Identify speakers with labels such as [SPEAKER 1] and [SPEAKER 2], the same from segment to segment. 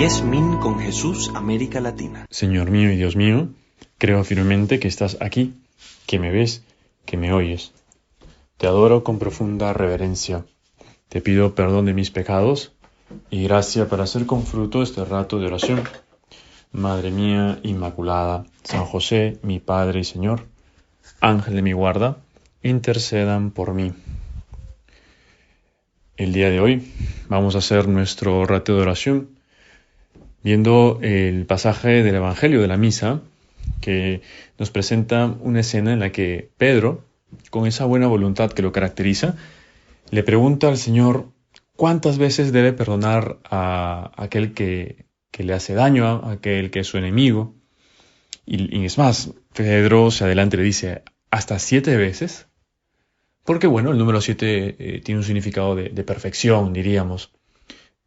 [SPEAKER 1] Mies Min con Jesús, América Latina.
[SPEAKER 2] Señor mío y Dios mío, creo firmemente que estás aquí, que me ves, que me oyes. Te adoro con profunda reverencia. Te pido perdón de mis pecados y gracia para hacer con fruto este rato de oración. Madre mía Inmaculada, San José, mi Padre y Señor, Ángel de mi guarda, intercedan por mí. El día de hoy vamos a hacer nuestro rato de oración viendo el pasaje del Evangelio de la Misa que nos presenta una escena en la que Pedro, con esa buena voluntad que lo caracteriza, le pregunta al Señor cuántas veces debe perdonar a aquel que le hace daño, a aquel que es su enemigo. Y es más, Pedro se adelanta y le dice, ¿hasta 7 veces? Porque bueno, el número 7 tiene un significado de perfección, diríamos.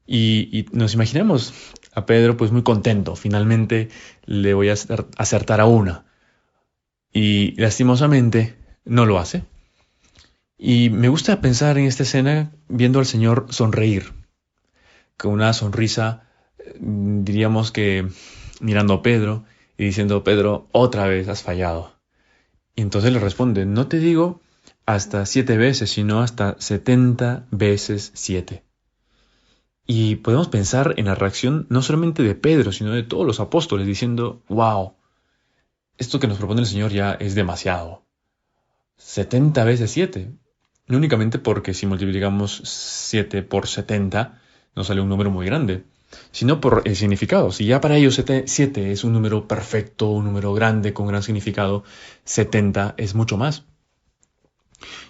[SPEAKER 2] Y nos imaginamos a Pedro pues muy contento, finalmente le voy a acertar a una. Y lastimosamente no lo hace. Y me gusta pensar en esta escena viendo al Señor sonreír, con una sonrisa, diríamos que mirando a Pedro y diciendo, Pedro, otra vez has fallado. Y entonces le responde, no te digo hasta 7 veces, sino hasta 70 veces 7. Y podemos pensar en la reacción no solamente de Pedro, sino de todos los apóstoles, diciendo, wow, esto que nos propone el Señor ya es demasiado. 70 veces 7. No únicamente porque si multiplicamos 7 por 70 nos sale un número muy grande, sino por el significado. Si ya para ellos 7 es un número perfecto, un número grande, con gran significado, 70 es mucho más.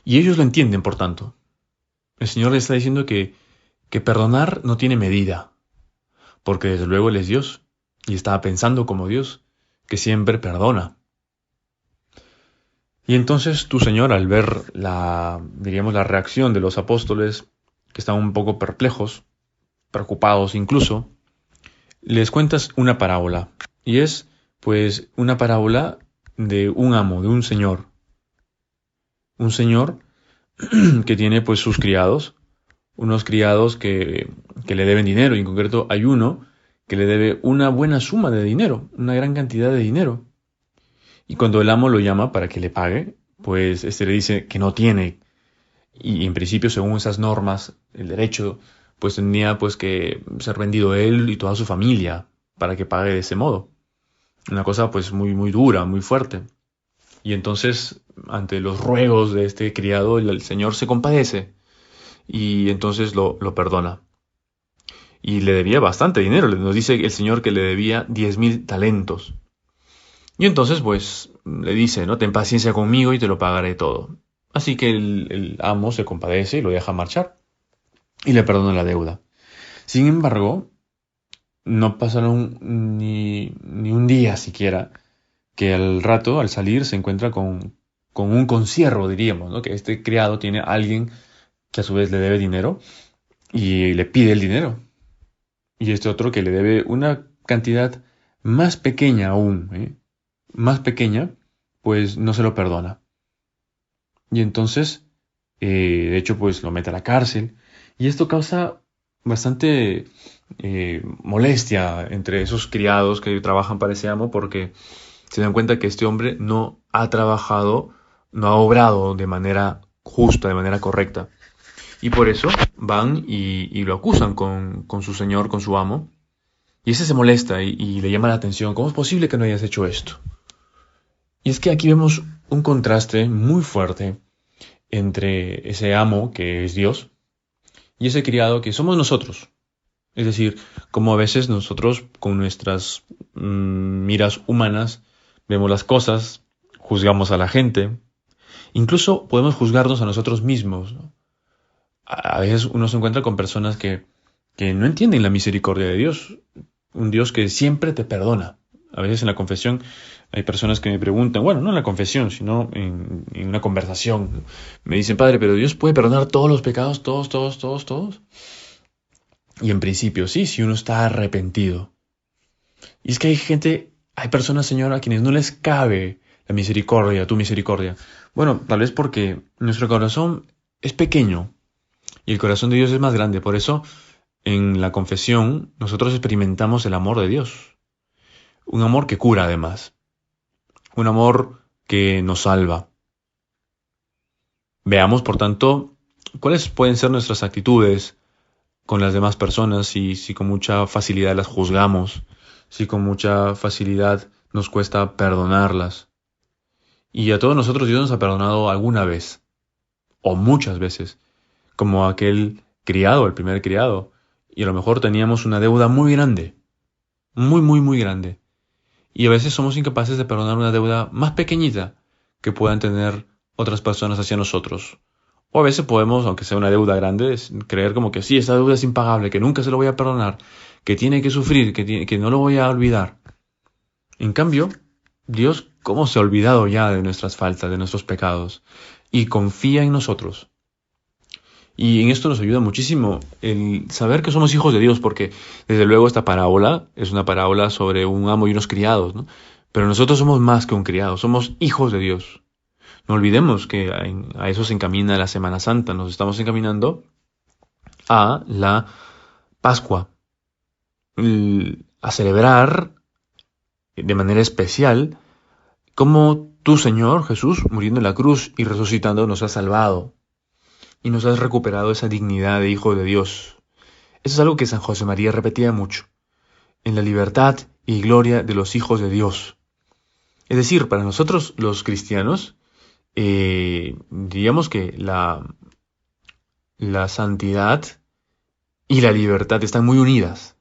[SPEAKER 2] Y ellos lo entienden, por tanto. El Señor les está diciendo que perdonar no tiene medida, porque desde luego Él es Dios, y estaba pensando como Dios, que siempre perdona. Y entonces tú, Señor, al ver la reacción de los apóstoles, que están un poco perplejos, preocupados incluso, les cuentas una parábola. Y es, pues, una parábola de un amo, de un señor. Un señor que tiene, pues, sus criados, unos criados que le deben dinero. Y en concreto hay uno que le debe una buena suma de dinero, una gran cantidad de dinero. Y cuando el amo lo llama para que le pague, pues le dice que no tiene. Y en principio, según esas normas, el derecho, pues tenía pues que ser vendido él y toda su familia para que pague de ese modo. Una cosa pues muy, muy dura, muy fuerte. Y entonces, ante los ruegos de este criado, el Señor se compadece y entonces lo perdona. Y le debía bastante dinero. Nos dice el Señor que le debía 10.000 talentos. Y entonces, pues, le dice, ¿no? Ten paciencia conmigo y te lo pagaré todo. Así que el amo se compadece y lo deja marchar. Y le perdona la deuda. Sin embargo, no pasaron ni un día siquiera que al rato, al salir, se encuentra con un consiervo, diríamos, ¿no? Que este criado tiene a alguien que a su vez le debe dinero y le pide el dinero. Y este otro que le debe una cantidad más pequeña aún, más pequeña, pues no se lo perdona. Y entonces, de hecho, pues lo mete a la cárcel. Y esto causa bastante molestia entre esos criados que trabajan para ese amo, porque se dan cuenta que este hombre no ha trabajado, no ha obrado de manera justa, de manera correcta. Y por eso van y lo acusan con su señor, con su amo. Y ese se molesta y le llama la atención. ¿Cómo es posible que no hayas hecho esto? Y es que aquí vemos un contraste muy fuerte entre ese amo, que es Dios, y ese criado que somos nosotros. Es decir, como a veces nosotros con nuestras miras humanas vemos las cosas, juzgamos a la gente, incluso podemos juzgarnos a nosotros mismos, ¿no? A veces uno se encuentra con personas que no entienden la misericordia de Dios, un Dios que siempre te perdona. A veces en la confesión hay personas que me preguntan, bueno, no en la confesión, sino en una conversación. Me dicen, Padre, ¿pero Dios puede perdonar todos los pecados, todos? Y en principio sí, si uno está arrepentido. Y es que hay personas, Señor, a quienes no les cabe la misericordia, tu misericordia. Bueno, tal vez porque nuestro corazón es pequeño y el corazón de Dios es más grande. Por eso en la confesión nosotros experimentamos el amor de Dios. Un amor que cura además. Un amor que nos salva. Veamos, por tanto, cuáles pueden ser nuestras actitudes con las demás personas, si con mucha facilidad las juzgamos, si con mucha facilidad nos cuesta perdonarlas. Y a todos nosotros Dios nos ha perdonado alguna vez, o muchas veces, como aquel criado, el primer criado, y a lo mejor teníamos una deuda muy grande, muy, muy, muy grande. Y a veces somos incapaces de perdonar una deuda más pequeñita que puedan tener otras personas hacia nosotros. O a veces podemos, aunque sea una deuda grande, creer como que sí, esa deuda es impagable, que nunca se lo voy a perdonar, que tiene que sufrir, que no lo voy a olvidar. En cambio, Dios, ¿cómo se ha olvidado ya de nuestras faltas, de nuestros pecados? Y confía en nosotros. Y en esto nos ayuda muchísimo el saber que somos hijos de Dios, porque desde luego esta parábola es una parábola sobre un amo y unos criados, ¿no? Pero nosotros somos más que un criado, somos hijos de Dios. No olvidemos que a eso se encamina la Semana Santa. Nos estamos encaminando a la Pascua, a celebrar de manera especial cómo tú, Señor Jesús, muriendo en la cruz y resucitando, nos has salvado y nos has recuperado esa dignidad de hijo de Dios. Eso es algo que San José María repetía mucho, en la libertad y gloria de los hijos de Dios. Es decir, para nosotros los cristianos, diríamos que la santidad y la libertad están muy unidas.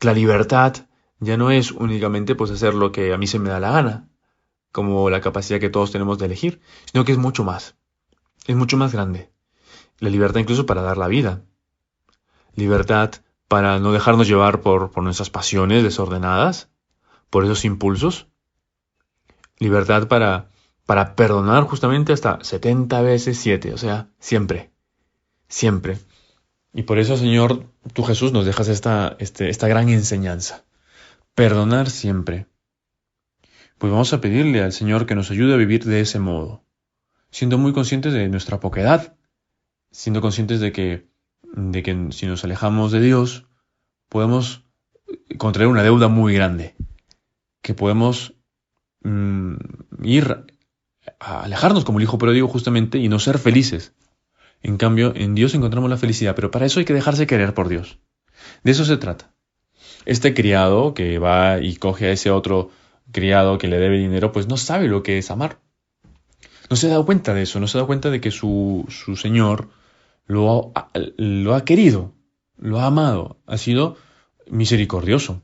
[SPEAKER 2] La libertad ya no es únicamente pues hacer lo que a mí se me da la gana, como la capacidad que todos tenemos de elegir, sino que es mucho más grande. La libertad incluso para dar la vida. Libertad para no dejarnos llevar por nuestras pasiones desordenadas, por esos impulsos. Libertad para perdonar justamente hasta 70 veces 7, o sea, siempre. Siempre. Y por eso, Señor, tú Jesús nos dejas esta gran enseñanza. Perdonar siempre. Pues vamos a pedirle al Señor que nos ayude a vivir de ese modo, siendo muy conscientes de nuestra poquedad, siendo conscientes de que si nos alejamos de Dios, podemos contraer una deuda muy grande, que podemos ir a alejarnos como el hijo pródigo justamente y no ser felices. En cambio, en Dios encontramos la felicidad, pero para eso hay que dejarse querer por Dios. De eso se trata. Este criado que va y coge a ese otro criado que le debe dinero, pues no sabe lo que es amar. No se ha dado cuenta de eso, no se ha dado cuenta de que su señor lo ha querido, lo ha amado, ha sido misericordioso.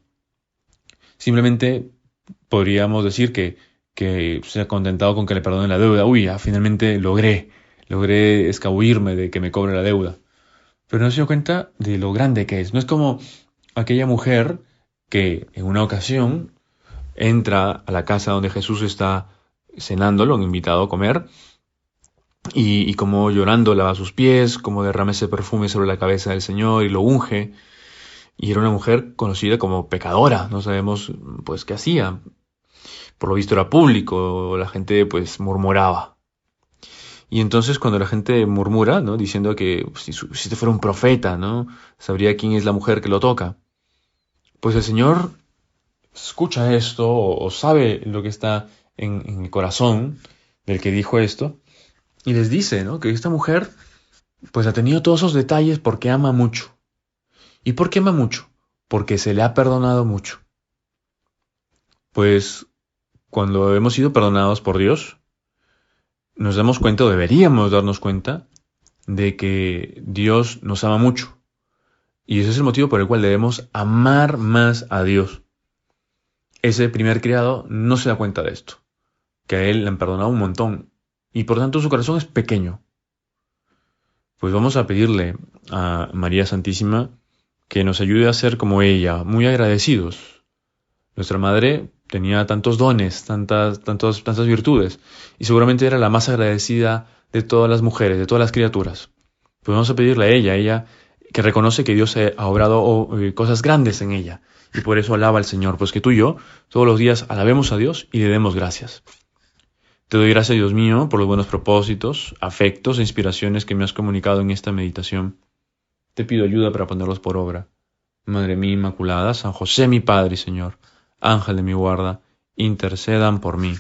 [SPEAKER 2] Simplemente podríamos decir que se ha contentado con que le perdone la deuda. Uy, ya finalmente logré escabullirme de que me cobre la deuda. Pero no se dio cuenta de lo grande que es. No es como aquella mujer que en una ocasión entra a la casa donde Jesús está cenando, lo han invitado a comer, y como llorando lava sus pies, como derrama ese perfume sobre la cabeza del Señor y lo unge. Y era una mujer conocida como pecadora, no sabemos pues qué hacía. Por lo visto era público, la gente pues murmuraba. Y entonces cuando la gente murmura, ¿no?, diciendo que si este fuera un profeta, ¿no?, sabría quién es la mujer que lo toca, pues el Señor escucha esto o sabe lo que está en el corazón del que dijo esto, y les dice, ¿no?, que esta mujer pues ha tenido todos esos detalles porque ama mucho. ¿Y por qué ama mucho? Porque se le ha perdonado mucho. Pues cuando hemos sido perdonados por Dios, nos damos cuenta, o deberíamos darnos cuenta, de que Dios nos ama mucho. Y ese es el motivo por el cual debemos amar más a Dios. Ese primer criado no se da cuenta de esto, que a él le han perdonado un montón, y por tanto su corazón es pequeño. Pues vamos a pedirle a María Santísima que nos ayude a ser como ella, muy agradecidos. Nuestra madre tenía tantos dones, tantas virtudes, y seguramente era la más agradecida de todas las mujeres, de todas las criaturas. Pues vamos a pedirle a ella que reconoce que Dios ha obrado cosas grandes en ella, y por eso alaba al Señor, pues que tú y yo todos los días alabemos a Dios y le demos gracias. Te doy gracias, Dios mío, por los buenos propósitos, afectos e inspiraciones que me has comunicado en esta meditación. te pido ayuda para ponerlos por obra. Madre mía Inmaculada, San José mi Padre y Señor, Ángel de mi guarda, intercedan por mí.